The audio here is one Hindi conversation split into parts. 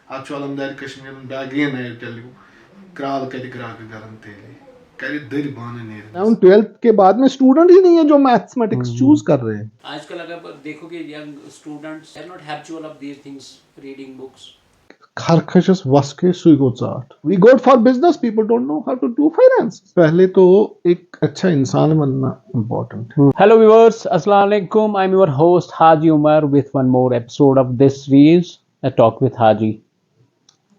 आज अलमदार कश्मीर बागेन आयो तेलुगु क्राल कद ग्राक गरन तेले करे दर बान ने हम 12th के बाद में स्टूडेंट ही नहीं है जो मैथमेटिक्स चूज कर रहे हैं। आजकल अगर देखोगे young students are not habitual of these things, reading books. खरखशस वस्के सुई गो चाट। We go for business, people don't know how to do finance. पहले तो एक अच्छा इंसान बनना इम्पोर्टेंट है। हेलो व्यूअर्स, अस्सलाम वालेकुम। I am your host Haji Umar with one more episode of this series a talk with Haji.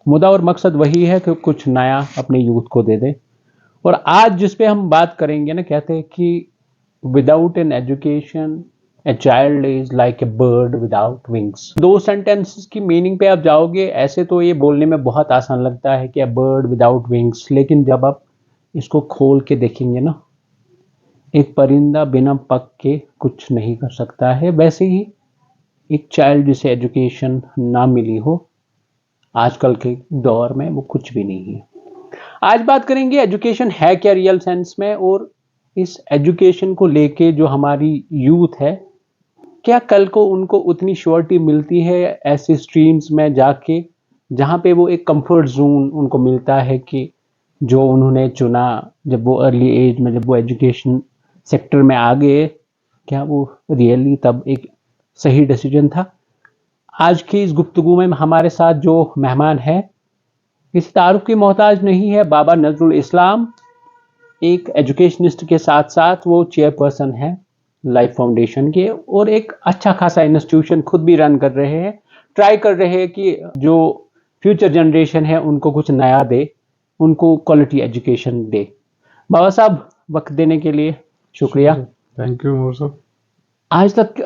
मुद्दा और मकसद वही है कि कुछ नया अपने यूथ को दे दे। और आज जिस पे हम बात करेंगे ना, कहते हैं कि without an education a child is like a bird without wings. दो सेंटेंसेस की मीनिंग पे आप जाओगे, ऐसे तो ये बोलने में बहुत आसान लगता है कि ए बर्ड विदाउट विंग्स, लेकिन जब आप इसको खोल के देखेंगे ना, एक परिंदा बिना पंख के कुछ नहीं कर सकता है। वैसे ही एक चाइल्ड जिसे एजुकेशन ना मिली हो, आजकल के दौर में वो कुछ भी नहीं है। आज बात करेंगे एजुकेशन है क्या रियल सेंस में, और इस एजुकेशन को लेके जो हमारी यूथ है, क्या कल को उनको उतनी श्योरिटी मिलती है ऐसे स्ट्रीम्स में जाके जहाँ पे वो एक कंफर्ट जोन उनको मिलता है कि जो उन्होंने चुना जब वो अर्ली एज में, जब वो एजुकेशन सेक्टर में आ गए, क्या वो रियली तब एक सही डिसीजन था। आज की इस गुफ्तगू में हमारे साथ जो मेहमान है, किसी तारुफ की मोहताज नहीं है, बाबा नजरुल इस्लाम। एक एजुकेशनिस्ट के साथ साथ वो चेयरपर्सन है लाइफ फाउंडेशन के, और एक अच्छा खासा इंस्टीट्यूशन खुद भी रन कर रहे हैं। ट्राई कर रहे हैं कि जो फ्यूचर जनरेशन है उनको कुछ नया दे, उनको क्वालिटी एजुकेशन दे। बाबा साहब, वक्त देने के लिए शुक्रिया। थैंक यू मोर साहब। आज तक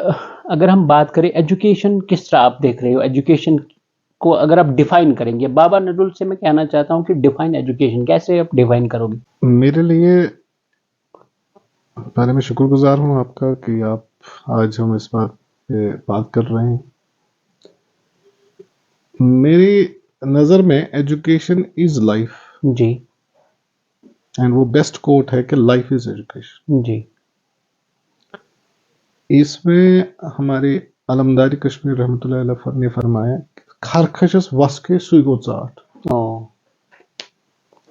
अगर हम बात करें एजुकेशन, किस तरह आप देख रहे हो एजुकेशन को? अगर आप डिफाइन करेंगे, बाबा नजरुल से मैं कहना चाहता हूं कि डिफाइन एजुकेशन कैसे आप डिफाइन करोगे? मेरे लिए पहले मैं शुक्रगुजार हूँ आपका कि आप आज हम इस बात पे बात कर रहे हैं। मेरी नज़र में education is life ji and वो बेस्ट कोट है कि लाइफ इज एजुकेशन। जी। इसमें हमारे अलमदारी कश्मीर रहमतुल्लाह अलैह ने फरमाया खरखशस वस्के सुई गो चाट, ओ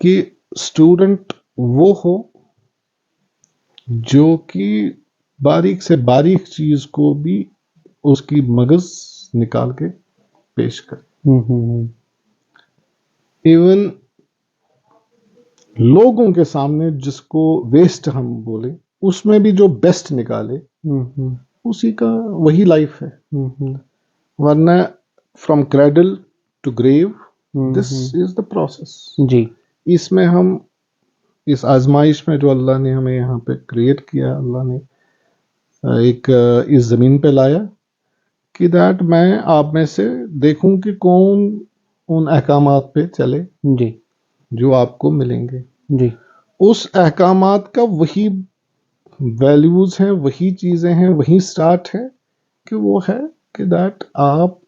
कि स्टूडेंट वो हो जो कि बारीक से बारीक चीज को भी उसकी मगज निकाल के पेश करे। इवन लोगों के सामने जिसको वेस्ट हम बोले, उसमें भी जो बेस्ट निकाले, उसी का वही लाइफ है। वरना from cradle to grave this is the process. जी। इसमें हम इस आजमाइश में जो अल्लाह ने हमें यहाँ पे क्रिएट किया, अल्लाह ने एक इस जमीन पे लाया कि दैट मैं आप में से देखूं कि कौन उन अहकामात पे चले जी जो आपको मिलेंगे। जी। उस अहकामात का वही वैल्यूज हैं, वही चीजें हैं, वही स्टार्ट है कि वो है कि दैट आप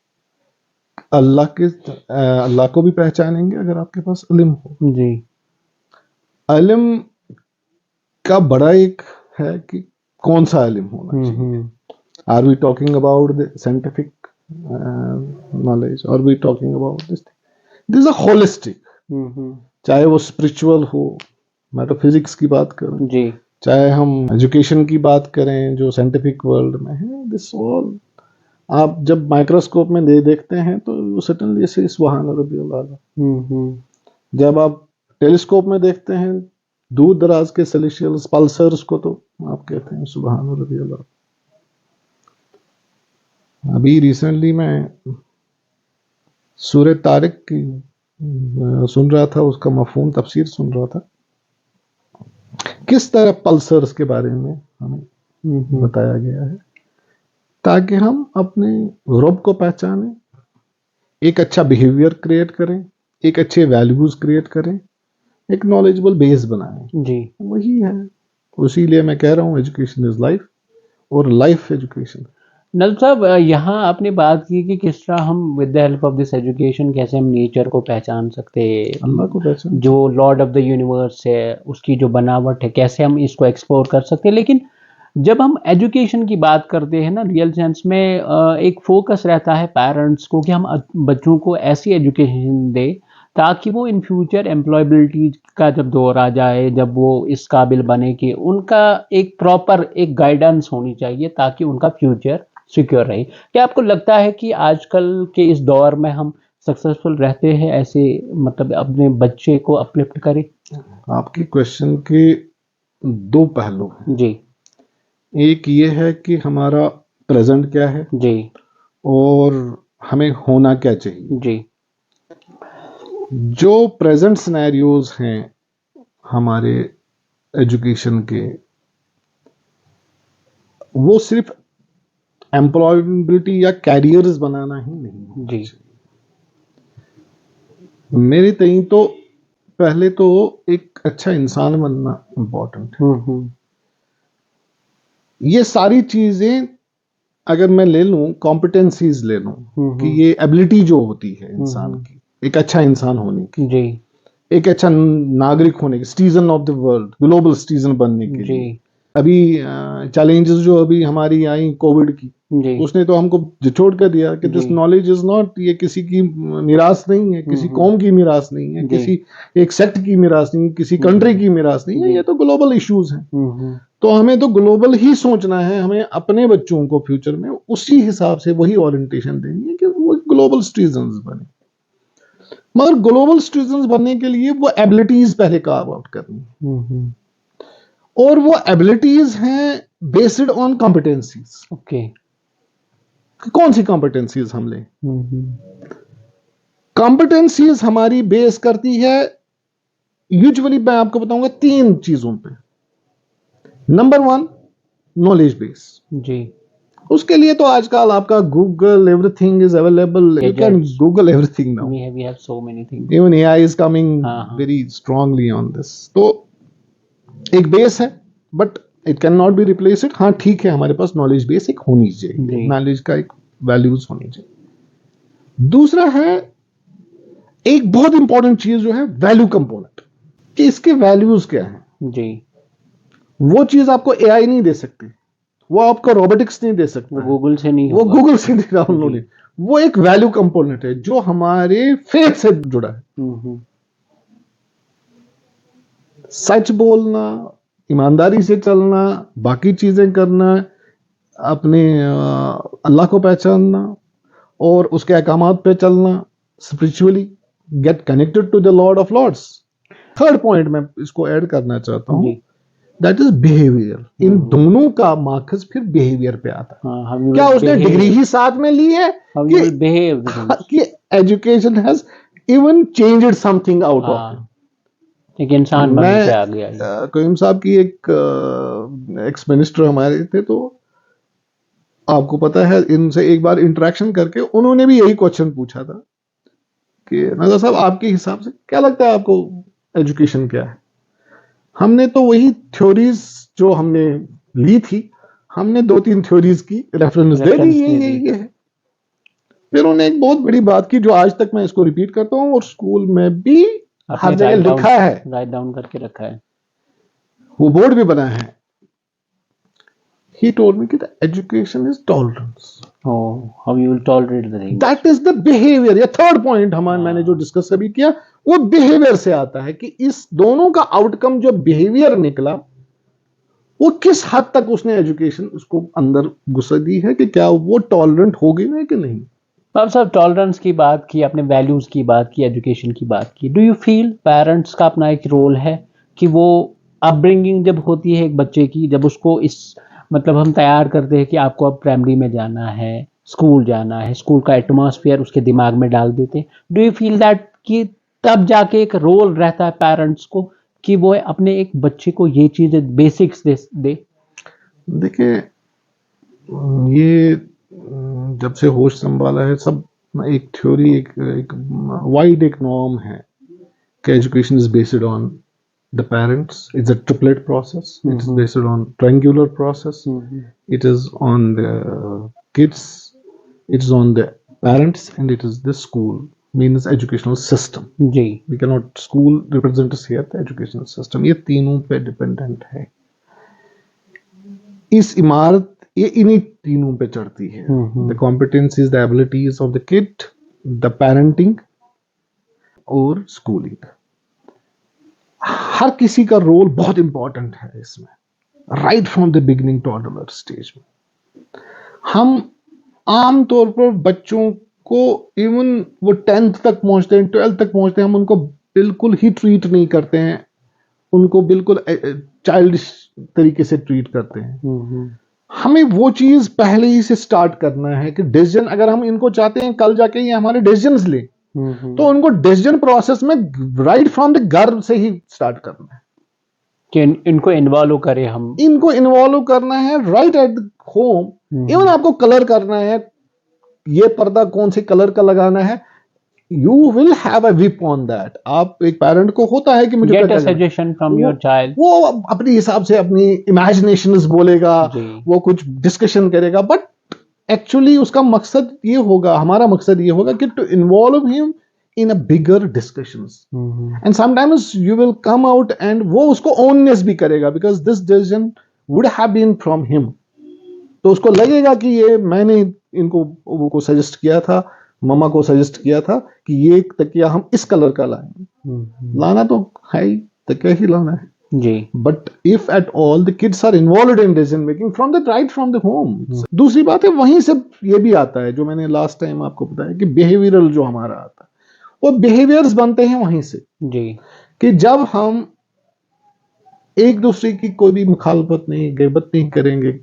अल्लाह को भी पहचानेंगे अगर आपके पास इल्म हो। जी। इल्म का बड़ा एक है कि कौन सा इल्म होना चाहिए। Are we talking about the scientific knowledge, और we talking about this is a holistic, चाहे वो स्पिरिचुअल हो, मैं तो फिजिक्स की बात करूं जी। चाहे हम एजुकेशन की बात करें जो साइंटिफिक वर्ल्ड में है, दिस ऑल आप जब माइक्रोस्कोप में देखते हैं तो सर्टेनली से सुभान रब्बियल आला। जब आप टेलीस्कोप में देखते हैं दूर दराज के सेलेस्टियल पल्सर्स को, तो आप कहते हैं सुभान रब्बियल आला। अभी रिसेंटली मैं सूरह तारिक की सुन रहा था, उसका मफहूम तफसीर सुन रहा था, किस तरह पल्सर्स के बारे में हमें बताया गया है ताकि हम अपने रब को पहचानें, एक अच्छा बिहेवियर क्रिएट करें, एक अच्छे वैल्यूज क्रिएट करें, एक नॉलेजेबल बेस बनाएं। जी। वही है, उसीलिए मैं कह रहा हूँ एजुकेशन इज लाइफ, और लाइफ एजुकेशन। नजर साहब, यहाँ आपने बात की कि किस तरह हम with the help of this education कैसे हम नेचर को पहचान सकते हैं, अल्लाह को पहचान, जो लॉर्ड ऑफ द यूनिवर्स है, उसकी जो बनावट है, कैसे हम इसको एक्सप्लोर कर सकते हैं। लेकिन जब हम एजुकेशन की बात करते हैं ना रियल सेंस में एक फोकस रहता है पेरेंट्स को कि हम बच्चों को ऐसी एजुकेशन दें ताकि वो इन फ्यूचर एम्प्लॉयबिलिटी का जब दौर आ जाए, जब वो इस काबिल बने कि उनका एक प्रॉपर एक गाइडेंस होनी चाहिए ताकि उनका फ्यूचर सिक्योर रहे। क्या आपको लगता है कि आजकल के इस दौर में हम सक्सेसफुल रहते हैं ऐसे, मतलब अपने बच्चे को अपलिफ्ट करें? आपकी क्वेश्चन के दो पहलू हैं। जी, एक ये है कि हमारा प्रेजेंट क्या है जी, और हमें होना क्या चाहिए। जी, जो प्रेजेंट सिनेरियोज हैं हमारे एजुकेशन के, वो सिर्फ एम्प्लॉयबिलिटी या कैरियर्स बनाना ही नहीं होना जी, चाहिए। मेरे तई तो पहले तो एक अच्छा इंसान बनना इम्पोर्टेंट है। ये सारी चीजें अगर मैं ले लूं, कॉम्पिटेंसीज ले लूं कि ये एबिलिटी जो होती है इंसान की, एक अच्छा इंसान होने की, जी, एक अच्छा नागरिक होने की, citizen of the world, global citizen बनने के लिए। जी, अभी चैलेंजेस जो अभी हमारी आई कोविड की, जी, उसने तो हमको झिझोड़ कर दिया कि this ji, knowledge is not, ये किसी की मिरास नहीं है, किसी कौम की मिरास नहीं है, जी, किसी एक सेक्ट की मिरास नहीं है, किसी कंट्री की मिरास नहीं है, जी, ये तो ग्लोबल इश्यूज हैं। हम्म, तो हमें तो ग्लोबल ही सोचना है, हमें अपने बच्चों को फ्यूचर में उसी हिसाब से वही ओरिएंटेशन देनी है कि वो ग्लोबल सिटीजन्स बने। मगर ग्लोबल सिटीजन्स बनने के लिए वो एबिलिटीज पहले कार्व आउट करनी है, और वो एबिलिटीज हैं बेस्ड ऑन कॉम्पिटेंसीज। ओके, कौन सी कॉम्पिटेंसीज हम लें? कॉम्पिटेंसीज हमारी बेस करती है, यूजुअली मैं आपको बताऊंगा 3 चीजों पे। Number 1, knowledge base. जी, उसके लिए तो आजकल आपका Google, everything is available, you can Gadgets. Google everything now. we have so many things. Even AI is coming हाँ, वेरी स्ट्रांगली ऑन दिस। तो एक बेस है, but it can not be replaced. हाँ ठीक है, हमारे पास नॉलेज बेस एक होनी चाहिए, जी, नॉलेज का एक वैल्यूज होनी चाहिए। दूसरा है एक बहुत इंपॉर्टेंट चीज जो है वैल्यू कंपोनेंट, कि इसके वैल्यूज क्या है। जी, वो चीज आपको एआई नहीं दे सकती, वो आपको रोबोटिक्स नहीं दे सकता वो है, गूगल से नहीं वो होगा। गूगल से डाउनलोड नहीं। वो एक वैल्यू कंपोनेंट है जो हमारे फेथ से जुड़ा है। सच बोलना, ईमानदारी से चलना, बाकी चीजें करना, अपने अल्लाह को पहचानना और उसके अहकामात पे चलना, spiritually get connected to the Lord of lords. Third point मैं इसको ऐड करना चाहता हूं, जी, दैट इज बिहेवियर। इन दोनों का मार्कस फिर बिहेवियर पे आता है। हाँ, how you क्या will उसने behave, डिग्री ही साथ में ली है how you will कि behave with him. कि education has even changed something out of हाँ, एक इंसान बनने पे आ गया ये। कोयम साहब की एक एक्स मिनिस्टर हमारे थे, तो आपको पता है इनसे एक बार इंटरेक्शन करके उन्होंने भी यही क्वेश्चन पूछा था कि नजर साहब आपके हिसाब से क्या लगता है आपको एजुकेशन क्या है। हमने तो वही थ्योरीज जो हमने ली थी, हमने 2-3 थ्योरीज की रेफरेंस दे दी, Reference दे ये दी। है। फिर उन्होंने एक बहुत बड़ी बात की जो आज तक मैं इसको रिपीट करता हूँ और स्कूल में भी हर आपने जगह लिखा है, राइट डाउन करके रखा है। वो बोर्ड भी बना है। He told me that education is tolerance. Oh, how you will tolerate the things. That is the behavior। या थर्ड पॉइंट हमारे मैंने जो डिस्कस अभी किया वो बिहेवियर से आता है कि इस दोनों का आउटकम जो बिहेवियर निकला, वो किस हद तक उसने एजुकेशन उसको अंदर घुसा दी है, कि क्या वो टॉलरेंट हो गई है कि नहीं। अब साहब टॉलरेंस की बात की, आपने वैल्यूज की बात की, एजुकेशन की बात की। डू यू फील पेरेंट्स का अपना एक रोल है कि वो अपब्रिंगिंग जब होती है एक बच्चे की, जब उसको इस मतलब हम तैयार करते हैं कि आपको अब प्राइमरी में जाना है, स्कूल जाना है, स्कूल का एटमॉस्फेयर उसके दिमाग में डाल देते हैं। डू यू फील दैट कि तब जाके एक रोल रहता है पेरेंट्स को कि वो अपने एक बच्चे को ये चीजें बेसिक्स दे? देखिए, ये जब से होश संभाला है सब एक थ्योरी, एक वाइड एक नॉर्म है कि education is based on the parents. It's a triplet process. It's based on triangular process. It is on the kids, it is on the parents, and it is the school, means educational system. Ji, We cannot, school represents here the educational system. ये तीनों पे dependent है। इस इमारत ये इन्हीं तीनों पे चढ़ती है। The competence is the abilities of the kid, the parenting और स्कूलिंग। हर किसी का रोल बहुत इंपॉर्टेंट है इसमें, right from the beginning toddler stage में। हम आम तौर पर बच्चों को इवन वो 10th तक पहुंचते हैं, 12th तक पहुंचते हैं, हम उनको बिल्कुल ही ट्रीट नहीं करते हैं, उनको बिल्कुल चाइल्डिश तरीके से ट्रीट करते हैं। हमें वो चीज पहले ही से स्टार्ट करना है कि डिसीजन, अगर हम इनको चाहते हैं कल जाके ये हमारे डिसीजंस ले, तो उनको डिसीजन प्रोसेस में राइट फ्रॉम द घर से ही स्टार्ट करना है कि इनको इन्वॉल्व करें हम, इनको इन्वॉल्व करना है राइट एट होम। इवन आपको कलर करना है, ये पर्दा कौन से कलर का लगाना है, you will have a whip on that. आप एक पेरेंट को होता है कि मुझे get a suggestion from your child, वो अपने हिसाब से अपनी इमेजिनेशंस बोलेगा, वो कुछ डिस्कशन करेगा, बट एक्चुअली उसका मकसद ये होगा, हमारा मकसद ये होगा कि to involve him in a bigger discussions, and sometimes you will come out and वो उसको ओननेस भी करेगा, because this decision would have been from him. तो उसको लगेगा कि ये मैंने इनको सजेस्ट किया था, मम्मा को सजेस्ट किया था कि ये तकिया हम इस कलर का लाएंगे। लाना तो है ही, तकिया ही लाना है जी। But if at all the kids are involved in decision making from the right from the home. दूसरी बात है, वहीं से ये भी आता है जो मैंने लास्ट टाइम आपको बताया कि बिहेवियरल जो हमारा आता है, वो बिहेवियर्स बनते हैं वहीं से जी, कि जब हम एक दूसरे की कोई भी मुखालफत नहीं, गिबत नहीं करेंगे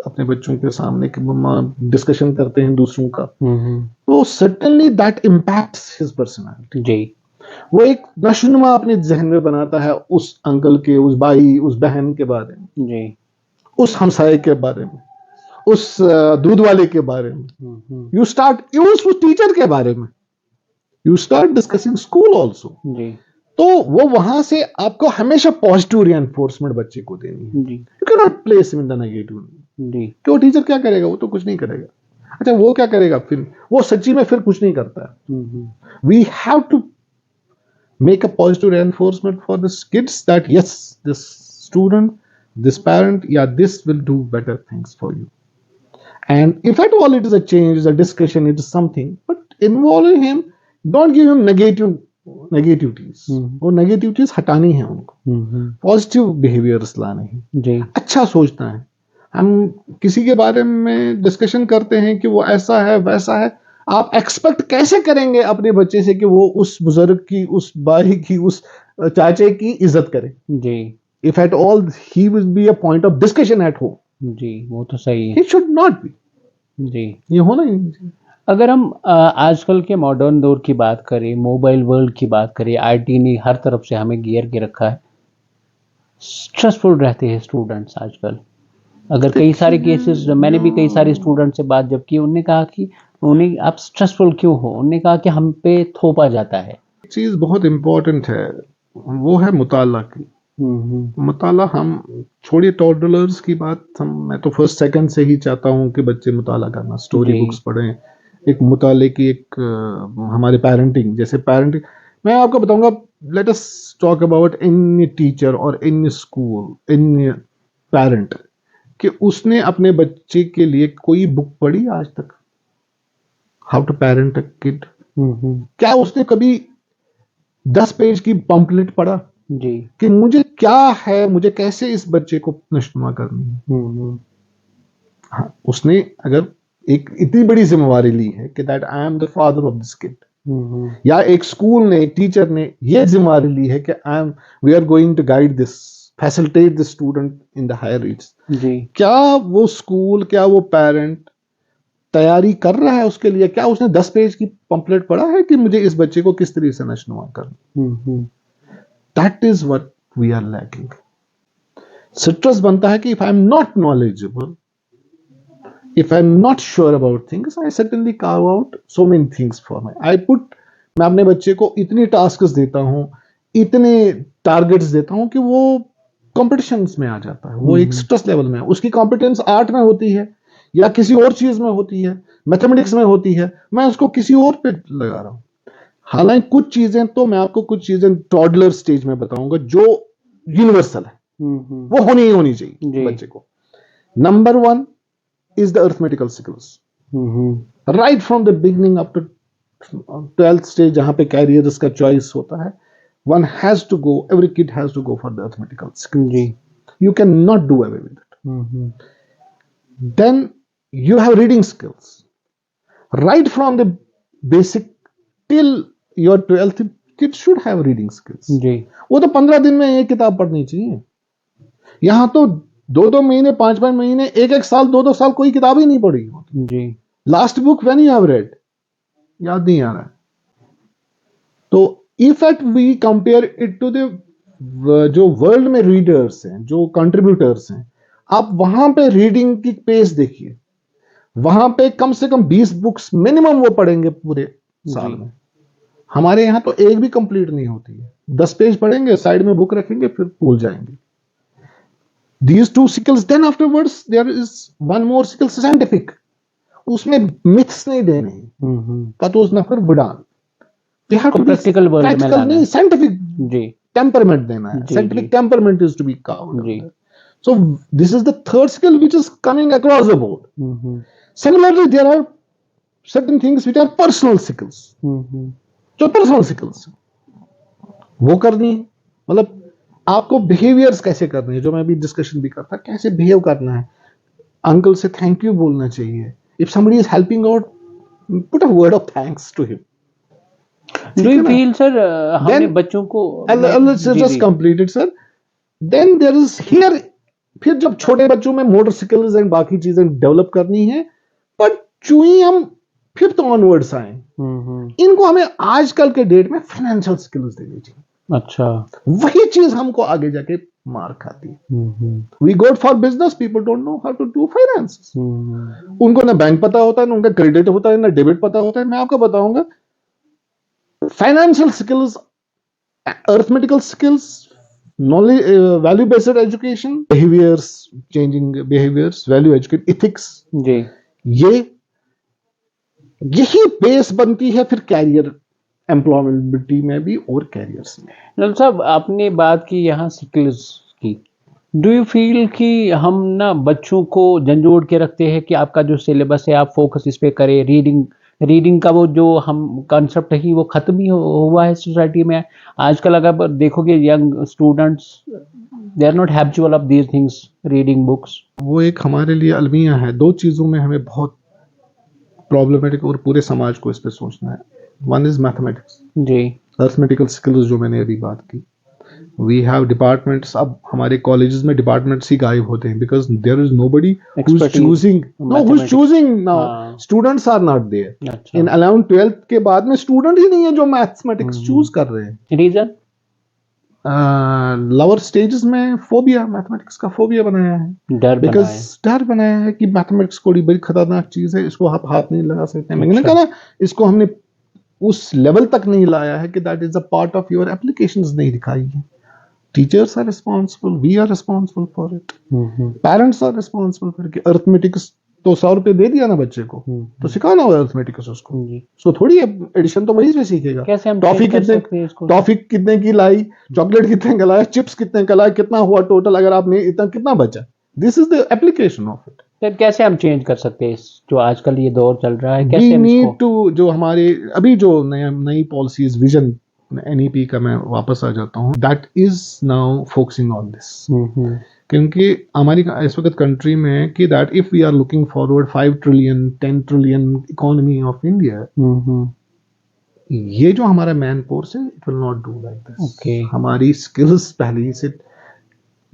अपने बच्चों के सामने कि मम्मा डिस्कशन करते हैं दूसरों का, तो certainly that impacts his personality. जी, वो एक नशोनुमा अपने जहन में बनाता है उस अंकल के, उस भाई, उस बहन के बारे में, जी, उस हमसाये के बारे में, उस दूध वाले के बारे में, यू स्टार्ट उस टीचर के बारे में, you start discussing school also. जी, तो वो वहां से आपको हमेशा पॉजिटिव रिएंफोर्समेंट बच्चे को देनी है। जी, you can not place him in the negative जी, कि वो टीचर क्या करेगा, वो तो कुछ नहीं करेगा। अच्छा वो क्या करेगा, फिर वो सच्ची में फिर कुछ नहीं करता है। We have to make a positive reinforcement for the kids that yes, this student, this parent, yeah, this will do better things for you. And if at all it is a change, a discussion, it is something, but involving him, don't give him negativities. वो negativities हटानी है उनको, positive behaviors लाने हैं, जी, अच्छा सोचना है। हम किसी के बारे में डिस्कशन करते हैं कि वो ऐसा है वैसा है, आप एक्सपेक्ट कैसे करेंगे अपने बच्चे से कि वो उस बुजुर्ग की, उस भाई की, उस चाचे की इज्जत करे? जी, if at all he will be a point of discussion at home, जी, वो तो सही है। He should not be. जी, ये होना ही। अगर हम आजकल के मॉडर्न दौर की बात करें, मोबाइल वर्ल्ड की बात करें, आईटी ने हर तरफ से हमें घेर के रखा है, स्ट्रेसफुल रहते हैं स्टूडेंट्स आजकल। अगर कई सारे केसेस, मैंने भी कई सारे स्टूडेंट से बात जब की, उन्होंने कहा कि उन्हें आप स्ट्रेसफुल क्यों हो, उन्होंने कहा कि हम पे थोपा जाता है। चीज बहुत इंपॉर्टेंट है, वो है मुताला की। मुताला, हम छोड़िए टॉडलर्स की बात, मैं तो फर्स्ट सेकंड से ही चाहता हूँ कि बच्चे मुताला करना, स्टोरी जी। बुक्स पढ़ें, एक मुताले की एक हमारे पेरेंटिंग, जैसे पेरेंटिंग मैं आपको बताऊंगा। Late us talk about in teacher और इन स्कूल, इन पेरेंट, कि उसने अपने बच्चे के लिए कोई बुक पढ़ी आज तक, how to parent a kid? क्या उसने कभी 10 पेज की पंपलेट पढ़ा जी, कि मुझे क्या है, मुझे कैसे इस बच्चे को नशनुमा करनी है? हाँ, उसने अगर एक इतनी बड़ी जिम्मेवारी ली है कि that I am the father of this kid, या एक स्कूल ने, एक टीचर ने ये जिम्मेवारी ली है कि we are going to guide this, facilitate the student in the higher reads, जी, क्या वो स्कूल, क्या वो पेरेंट तैयारी कर रहा है उसके लिए? क्या उसने 10 पेज की पंपलेट पढ़ा है कि मुझे इस बच्चे को किस तरीके से नशनुमा करना? That is what we are lacking. Stress बनता है कि if I am not knowledgeable, if I'm not sure about things, I certainly carve out so many things for me. मैं अपने बच्चे को इतनी टास्क्स देता हूँ, इतने टारगेट्स देता हूँ कि वो कॉम्पिटिशन्स में आ जाता है, वो एक स्ट्रेस लेवल में है। उसकी कॉम्पिटेंस आर्ट में होती है या किसी और चीज में होती है, मैथमेटिक्स में होती है, मैं उसको किसी और पे लगा रहा हूँ। हालांकि कुछ चीजें तो मैं आपको कुछ चीजें टॉडलर स्टेज में बताऊंगा जो यूनिवर्सल है, वो होनी ही होनी चाहिए बच्चे को। Number one is the arithmetical skills. Right from the beginning up to 12th stage, जहाँ पे careers का choice होता है, one has to go, every kid has to go for the arithmetical skills. Ji. You cannot do away with it. Then you have reading skills. Right from the basic till your 12th, kids should have reading skills. जी. वो तो 15 दिन में एक किताब पढ़नी चाहिए. यहाँ तो 2-2 महीने, 5-5 महीने, 1-1 साल, 2-2 साल कोई किताब ही नहीं पढ़ी. जी. Last book when you have read, याद नहीं आ रहा है. तो effect we compare it to the जो वर्ल्ड में रीडर्स हैं, जो कंट्रीब्यूटर्स हैं, आप वहां पे रीडिंग की पेस देखिए. वहां पे कम से कम 20 बुक्स मिनिमम वो पढ़ेंगे पूरे साल में. हमारे यहाँ तो एक भी कंप्लीट नहीं होती है. 10 पेज पढ़ेंगे, साइड में बुक रखेंगे, फिर भूल जाएंगे. These two skills, then afterwards there is one more skill, scientific. उसमें myths नहीं देने, पतोज न फिर बुडान. प्रैक्टिकल वर्ल्ड में practical नहीं, scientific जी. temperament देना है. Ji, Scientific ji. temperament is to be carved. Ji. So this is the third skill which is coming across the board. Similarly, there are certain things which are personal skills. जो पर्सनल स्किल्स वो करनी है. मतलब आपको बिहेवियर्स कैसे करने हैं, जो मैं अभी डिस्कशन भी करता, कैसे बिहेव करना है. अंकल से थैंक यू बोलना चाहिए. If somebody is helping out, put a word of thanks to him. Do you feel sir हमने बच्चों को let's just complete it sir. Then there is here, फिर जब छोटे बच्चों में मोटर स्किल्स एंड बाकी चीजें डेवलप करनी है, पर चूंकि हम फिफ्थ ऑनवर्ड्स आए, इनको हमें आजकल के डेट में फाइनेंशियल स्किल्स देनी चाहिए. अच्छा. वही चीज हमको आगे जाके मार खाती है. We go for business, people don't know how to do finance. उनको ना बैंक पता होता है, ना उनका क्रेडिट होता है, ना डेबिट पता होता है. मैं आपको बताऊंगा, financial skills, arithmetical skills, knowledge, value based education, behaviours, changing behaviours, value education, ethics जी. यही बेस बनती है फिर कैरियर एम्प्लॉयमेबिलिटी में भी और कैरियर्स में. डॉक्टर साहब, आपने बात की यहाँ स्किल्स की. डू यू फील कि हम ना बच्चों को झंझोड़ के रखते हैं कि आपका जो सिलेबस है आप फोकस इस पे करें, रीडिंग का वो जो हम कंसेप्ट है वो खत्म ही हुआ है सोसाइटी में आजकल. अगर देखोगे young students, they are not habitual of these things, reading books. वो एक हमारे लिए अलमिया है. 2 चीजों में हमें बहुत प्रॉब्लमेटिक और पूरे समाज को इस पे सोचना है. One is mathematics ji. Arithmetical skills जो मैंने अभी बात की. We have departments. अब हमारे कॉलेजेस में डिपार्टमेंट्स ही गायब होते हैं, because there is nobody who is choosing now. Students are not there. In 11th 12th के बाद में स्टूडेंट ही नहीं है जो मैथमेटिक्स चूज कर रहे हैं. रीजन लोअर स्टेजेस में फोबिया, मैथमेटिक्स का फोबिया बनाया है. डर बनाया है कि मैथमेटिक्स कोई बड़ी खतरनाक चीज है, इसको आप हाथ नहीं लगा सकते. मैंने कहा ना, इसको हमने उस लेवल तक नहीं लाया है कि that is a part of your applications नहीं दिखाई है. Teachers are responsible, we are responsible for it, parents are responsible for it. Arithmetics तो 100 रुपए दे दिया ना बच्चे को, तो सिखाना होगा अरिथमेटिक्स उसको. सो थोड़ी एडिशन तो वही से सीखेगा. टॉफी कितने की लाई, चॉकलेट कितने का लाया, चिप्स कितने का लाया, कितना हुआ टोटल, अगर आपने इतना कितना बचा. This is the application of it. फिर कैसे हम चेंज कर सकते हैं जो आजकल ये दौर चल रहा है? कैसे हम नीड टू, जो हमारे अभी जो नई पॉलिसीज, विजन NEP का मैं वापस आ जाता हूँ, that is now focusing on this. क्योंकि हमारी इस वक्त कंट्री में कि that if we are looking forward 5 trillion 10 trillion economy of India, ये जो हमारा मैन फोर्स है, it will not do like this. हमारी स्किल्स पहले से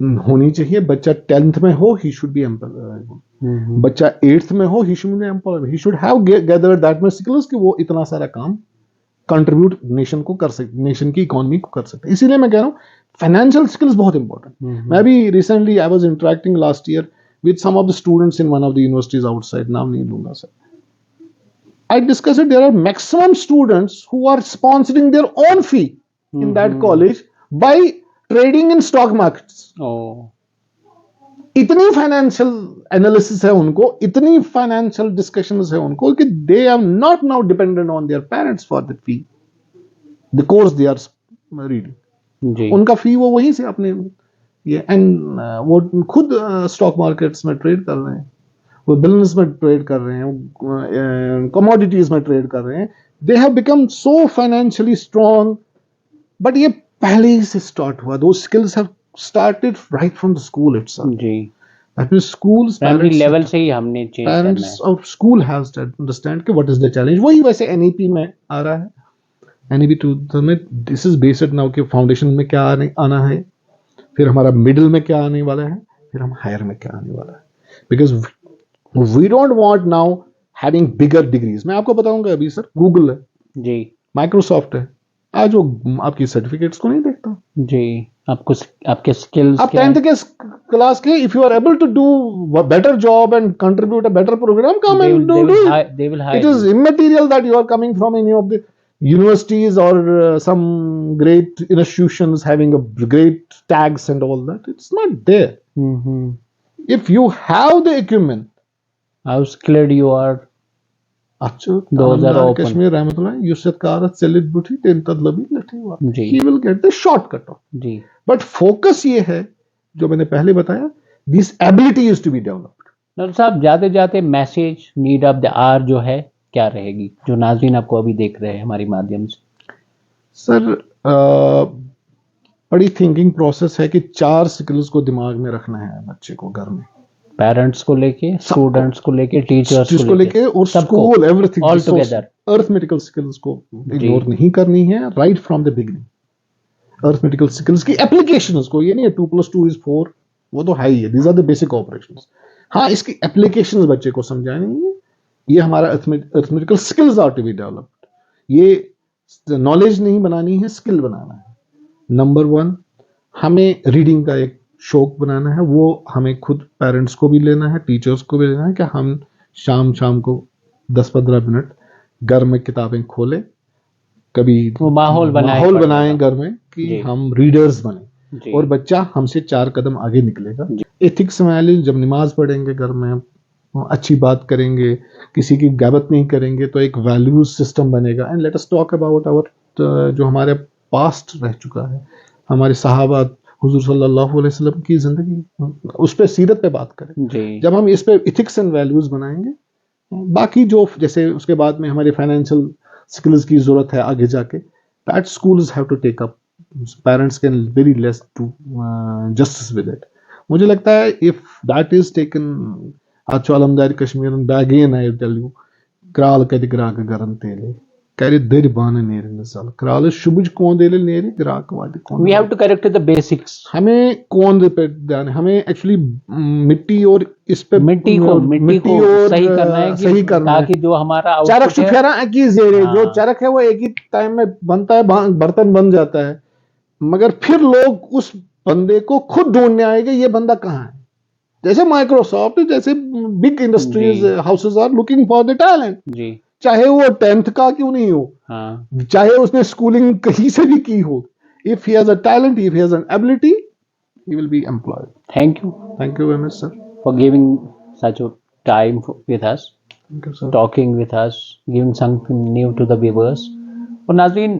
होनी चाहिए. बच्चा 10th में हो, ही शुड बी एम्प्लॉयबल. बच्चा 8th में हो, he should be employable. He should have gathered that much skills कि वो इतना सारा काम कंट्रीब्यूट नेशन को कर सकते, नेशन की इकोनॉमी को कर सकते. इसीलिए मैं कह रहा हूँ फाइनेंशियल स्किल्स बहुत इंपॉर्टेंट. मैं भी recently I was interacting last year with some of the students in one of the universities outside, नाम नहीं लूंगा sir. I discussed it. There are maximum students who are sponsoring their own fee in that college by trading in stock markets. इतनी फाइनेंशियल एनालिसिस है उनको, इतनी फाइनेंशियल डिस्कशंस है उनको कि they are not now dependent on their parents for the fee, the course they are reading. उनका फी वो वहीं से अपने ये एंड वो खुद स्टॉक मार्केट्स में ट्रेड कर रहे हैं, वो बिजनेस में ट्रेड कर रहे हैं, कमोडिटीज में ट्रेड कर रहे हैं. They have become so financially strong. But ये पहले ही से स्टार्ट हुआ. दो skills have started right from the school itself. Ji, That means schools, primary parents, level से ही हमने चेंज करना parents है. of school has to understand कि what is the challenge. वही वैसे NEP में आ रहा है. NEP 2 में this is based now कि फाउंडेशन में क्या आना है, फिर हमारा मिडिल में क्या आने वाला है, फिर हम हायर में क्या आने वाला है. Because we don't want now having bigger degrees. मैं आपको बताऊंगा अभी सर, गूगल है, जी माइक्रोसॉफ्ट है, आज वो आपकी सर्टिफिकेट्स को नहीं देखता. जी, आपको आपके स्किल्स आप 10th के क्लास के, if you are able to do a better job and contribute a better program, come and do it. they will hire It is you. immaterial that you are coming from any of the universities or some great institutions having a great tags and all that. It's not there. Mhm. If you have the equipment, How skilled you are. Those are open. Kashmir Rahmatullah, Yusuf Karat Selid Buti, Tentadlabi Lati. Ji He will get the shortcut. Ji, but focus ये है जो मैंने पहले बताया, this ability is to be developed. Doctor साहब जाते जाते message need of the hour जो है क्या रहेगी, जो नाज़रीन आपको अभी देख रहे हैं हमारे माध्यम से? सर बड़ी थिंकिंग प्रोसेस है कि 4 स्किल्स को दिमाग में रखना है बच्चे को घर में, पेरेंट्स को लेके, स्टूडेंट्स को लेके, टीचर्स जिसको को लेके और सबको, school everything all together. Arithmetical skills को इग्नोर नहीं करनी है right from the beginning. Arithmetical skills की एप्लीकेशंस को, ये नहीं है 2+2=4, वो तो है ही है, these are the basic operations. हाँ, इसकी एप्लीकेशंस बच्चे को समझानी है. ये हमारा arithmetical skills are to be developed. ये नॉलेज नहीं बनानी है, स्किल बनाना है. नंबर 1, हमें रीडिंग का एक शौक बनाना है. वो हमें खुद पेरेंट्स को भी लेना है, टीचर्स को भी लेना है कि हम शाम को 10-15 मिनट घर में किताबें खोलें, कभी वो माहौल बनाएं घर में कि जी। हम रीडर्स बने, जी। और बच्चा हमसे 4 कदम आगे निकलेगा. एथिक्स में जब नमाज पढ़ेंगे घर में, अच्छी बात करेंगे, किसी की गैबत नहीं करेंगे, तो एक वैल्यूज सिस्टम बनेगा. And let us talk about our जो हमारे पास्ट रह चुका है, हमारे सहाबा, हुजूर सल्लल्लाहु अलैहि वसल्लम की जिंदगी, उस पे सीरत पे बात करें. जी। जब हम इस पे एथिक्स एंड वैल्यूज बनाएंगे, बाकी जो जैसे उसके बाद में हमारे फाइनेंशियल स्किल्स की जरूरत है आगे जाके, that schools have to take up. Parents can very less to justice with it. मुझे लगता है इफ दैट इज टेकन अच्छो अलमदारी कश्मीर बैगेन आई टेल यू क्राल कद ग्राक गरन तेले करे दर बान नेर मिसाल क्राल शुबुज कोंदेले नेरी ग्राक वाली कोन. We have to correct the basics. हमें कोंद पे ध्यान है, हमें एक्चुअली मिट्टी और इस पे मिट्टी को और सही करना है, सही करना है. ताकि जो हमारा चरक आउटपुट है, सुखेरा की जेरे, हाँ। जो चरक है वो एक ही टाइम में बनता है, बर्तन बन जाता है, मगर फिर लोग उस बंदे को खुद ढूंढने आएंगे, ये बंदा कहाँ है. जैसे माइक्रोसॉफ्ट, जैसे big industries houses are looking for the talent. जी, चाहे वो 10th का क्यों नहीं हो, हाँ, चाहे उसने स्कूलिंग कहीं से भी की हो, if he has a talent, if he has an ability, he will be employed. Thank you Thank you very much, sir. for giving such a time with us, Thank you, sir. talking with us, giving something new to the viewers. और नाज़रीन,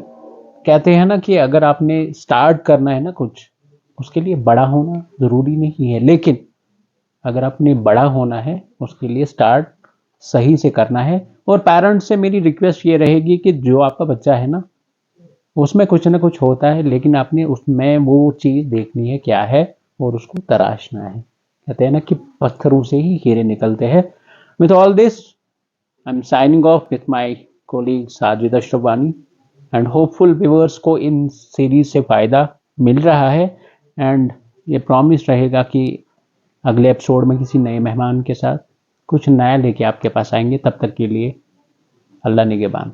कहते हैं ना कि अगर आपने स्टार्ट करना है ना कुछ, उसके लिए बड़ा होना ज़रूरी नहीं है, लेकिन अगर आपने बड़ा होना है उसके लिए स्टार्ट सही से करना है. और पेरेंट्स से मेरी रिक्वेस्ट ये रहेगी कि जो आपका बच्चा है ना, उसमें कुछ ना कुछ होता है, लेकिन आपने उसमें वो चीज़ देखनी है क्या है और उसको तराशना है. कहते हैं ना कि पत्थरों से ही हीरे निकलते हैं. With all this I am signing off with my colleague Sajid Ashraf वानी, एंड होपफुल व्यूअर्स को इन सीरीज से फ़ायदा मिल रहा है. एंड ये प्रॉमिस रहेगा कि अगले एपिसोड में किसी नए मेहमान के साथ कुछ नया लेके आपके पास आएंगे. तब तक के लिए अल्लाह निगहबान.